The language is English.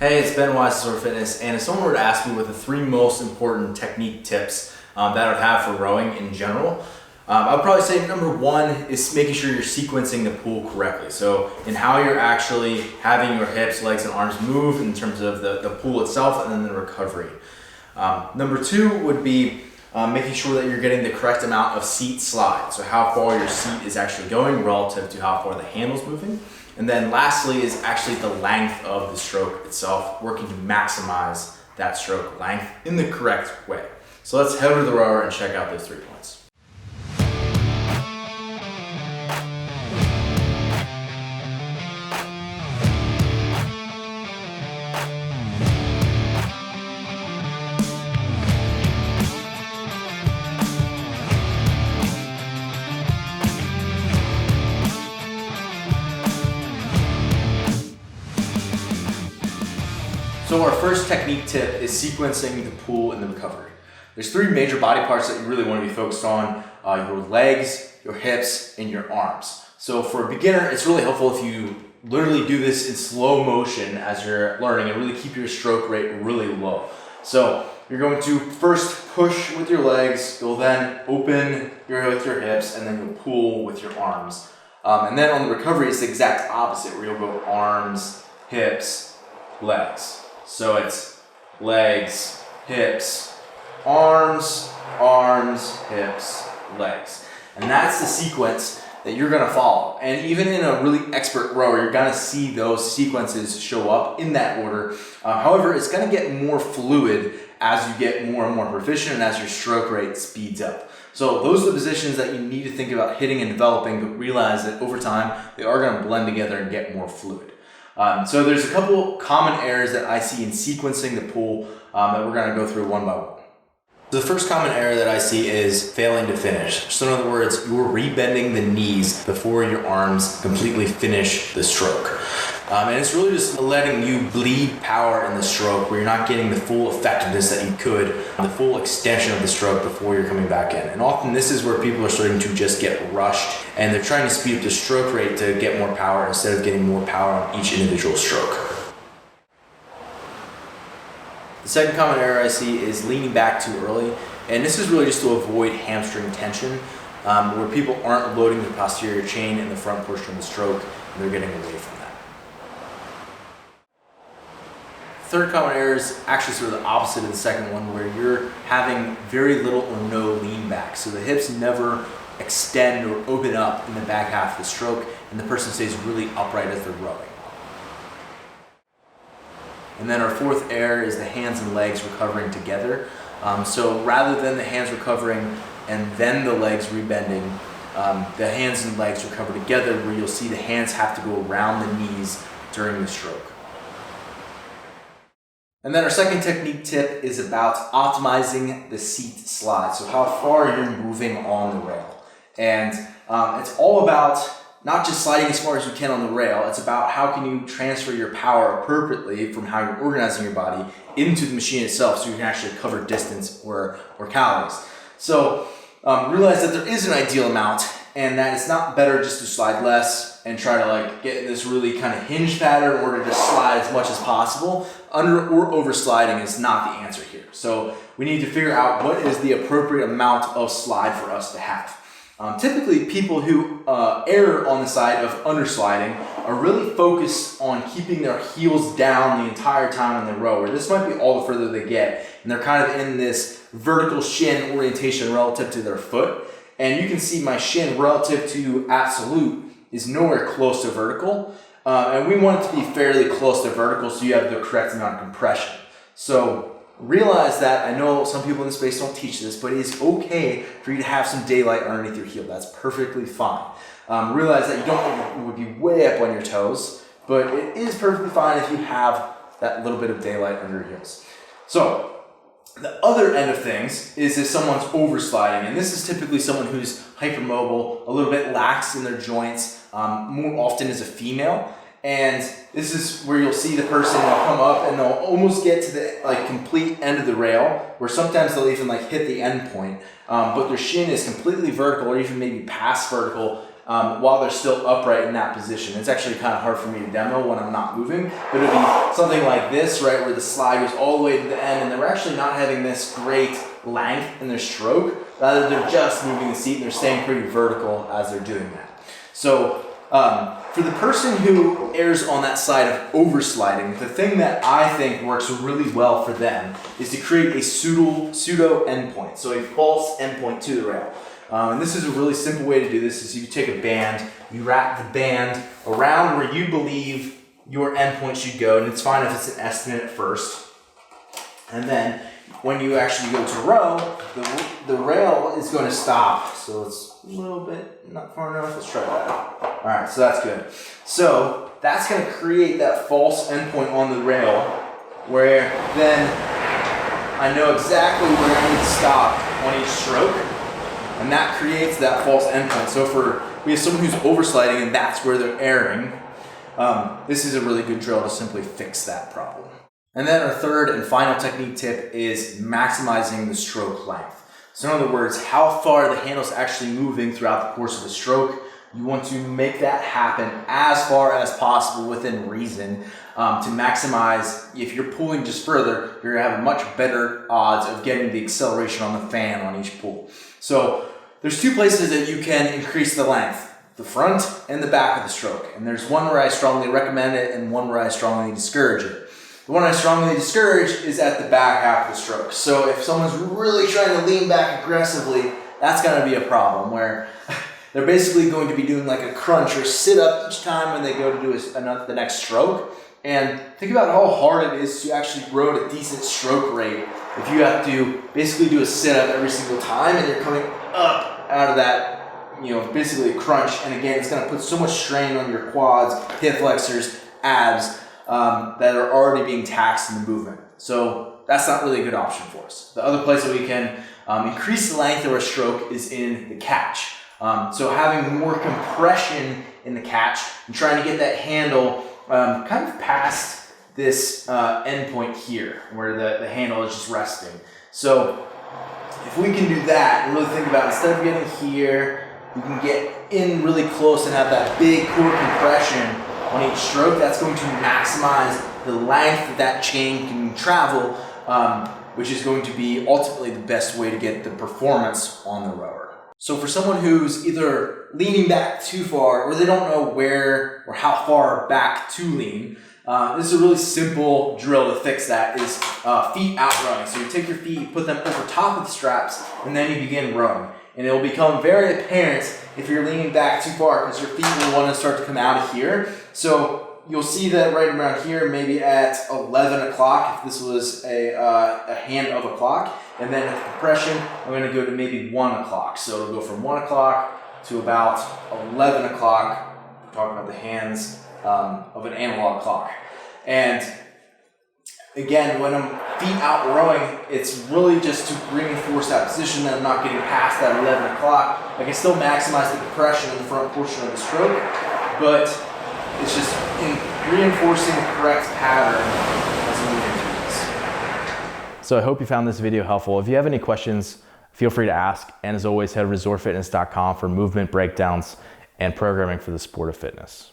Hey, it's Ben Wise, ZOAR Fitness, and if someone were to ask me what the 3 most important technique tips that I would have for rowing in general, I would probably say number 1 is making sure you're sequencing the pool correctly. So in how you're actually having your hips, legs, and arms move in terms of the pool itself and then the recovery. Number 2 would be making sure that you're getting the correct amount of seat slide. So how far your seat is actually going relative to how far the handle's moving. And then lastly is actually the length of the stroke itself, working to maximize that stroke length in the correct way. So let's head over to the rower and check out those 3 points. So our first technique tip is sequencing the pool and the recovery. There's 3 major body parts that you really want to be focused on: your legs, your hips, and your arms. So for a beginner, it's really helpful if you literally do this in slow motion as you're learning and really keep your stroke rate really low. So you're going to first push with your legs, you'll then open with your hips, and then you'll pull with your arms. And then on the recovery, it's the exact opposite, where you'll go arms, hips, legs. So it's legs, hips, arms, hips, legs. And that's the sequence that you're gonna follow. And even in a really expert rower, you're gonna see those sequences show up in that order. However, it's gonna get more fluid as you get more and more proficient and as your stroke rate speeds up. So those are the positions that you need to think about hitting and developing, but realize that over time, they are gonna blend together and get more fluid. So there's a couple common errors that I see in sequencing the pool that we're gonna go through one by one. The first common error that I see is failing to finish. So in other words, you're rebending the knees before your arms completely finish the stroke. And it's really just letting you bleed power in the stroke where you're not getting the full effectiveness that you could, the full extension of the stroke before you're coming back in. And often this is where people are starting to just get rushed and they're trying to speed up the stroke rate to get more power instead of getting more power on each individual stroke. The second common error I see is leaning back too early. And this is really just to avoid hamstring tension, where people aren't loading the posterior chain in the front portion of the stroke and they're getting away from that. Third common error is actually sort of the opposite of the second one, where you're having very little or no lean back. So the hips never extend or open up in the back half of the stroke, and the person stays really upright as they're rowing. And then our fourth error is the hands and legs recovering together. So rather than the hands recovering and then the legs rebending, the hands and legs recover together, where you'll see the hands have to go around the knees during the stroke. And then our second technique tip is about optimizing the seat slide. So how far you're moving on the rail. And it's all about not just sliding as far as you can on the rail, it's about how can you transfer your power appropriately from how you're organizing your body into the machine itself so you can actually cover distance or calories. So realize that there is an ideal amount and that it's not better just to slide less and try to get in this really kind of hinge pattern in order to slide as much as possible. Under or over sliding is not the answer here. So we need to figure out what is the appropriate amount of slide for us to have. Typically, people who err on the side of undersliding are really focused on keeping their heels down the entire time on the rower. This might be all the further they get, and they're kind of in this vertical shin orientation relative to their foot. And you can see my shin relative to absolute is nowhere close to vertical. And we want it to be fairly close to vertical so you have the correct amount of compression. So realize that, I know some people in the space don't teach this, but it's okay for you to have some daylight underneath your heel. That's perfectly fine. Realize that you don't would be way up on your toes, but it is perfectly fine if you have that little bit of daylight under your heels. So the other end of things is if someone's oversliding, and this is typically someone who's hypermobile, a little bit lax in their joints, more often is a female. And this is where you'll see the person, they'll come up and they'll almost get to the complete end of the rail, where sometimes they'll even hit the end point, but their shin is completely vertical or even maybe past vertical, while they're still upright in that position. It's actually kind of hard for me to demo when I'm not moving, but it'll be something like this, right, where the slide goes all the way to the end and they're actually not having this great length in their stroke. Rather, they're just moving the seat and they're staying pretty vertical as they're doing that. So for the person who errs on that side of oversliding, the thing that I think works really well for them is to create a pseudo endpoint, so a false endpoint to the rail. And this is a really simple way to do this is you take a band, you wrap the band around where you believe your endpoint should go, and it's fine if it's an estimate at first. And then when you actually go to row, the rail is going to stop. So it's a little bit not far enough. Let's try that out. All right, so that's good. So that's going to create that false endpoint on the rail where then I know exactly where I need to stop on each stroke. And that creates that false endpoint. So we have someone who's oversliding and that's where they're erring, this is a really good drill to simply fix that problem. And then our third and final technique tip is maximizing the stroke length. So in other words, how far the handle's actually moving throughout the course of the stroke. You want to make that happen as far as possible within reason to maximize. If you're pulling just further, you're gonna have much better odds of getting the acceleration on the fan on each pull. So there's two places that you can increase the length, the front and the back of the stroke. And there's one where I strongly recommend it and one where I strongly discourage it. The one I strongly discourage is at the back half of the stroke. So if someone's really trying to lean back aggressively, that's gonna be a problem where they're basically going to be doing like a crunch or sit up each time when they go to do the next stroke. And think about how hard it is to actually row at a decent stroke rate if you have to basically do a sit up every single time and you're coming up out of that, basically a crunch. And again, it's going to put so much strain on your quads, hip flexors, abs that are already being taxed in the movement. So that's not really a good option for us. The other place that we can increase the length of our stroke is in the catch. So having more compression in the catch and trying to get that handle kind of past this endpoint here where the handle is just resting. So if we can do that and really think about it, instead of getting here, we can get in really close and have that big core compression on each stroke. That's going to maximize the length that chain can travel, which is going to be ultimately the best way to get the performance on the rower. So for someone who's either leaning back too far or they don't know where or how far back to lean, this is a really simple drill to fix that is feet out rowing. So you take your feet, you put them over top of the straps, and then you begin rowing. And it will become very apparent if you're leaning back too far because your feet will want to start to come out of here. So you'll see that right around here, maybe at 11 o'clock, if this was a hand of a clock. And then at the compression, I'm going to go to maybe 1 o'clock. So it'll go from 1 o'clock to about 11 o'clock. We're talking about the hands of an analog clock. And again, when I'm feet out rowing, it's really just to reinforce that position that I'm not getting past that 11 o'clock. I can still maximize the compression in the front portion of the stroke, but it's just in reinforcing the correct pattern as we move into this. So I hope you found this video helpful. If you have any questions, feel free to ask. And as always, head to resortfitness.com for movement breakdowns and programming for the sport of fitness.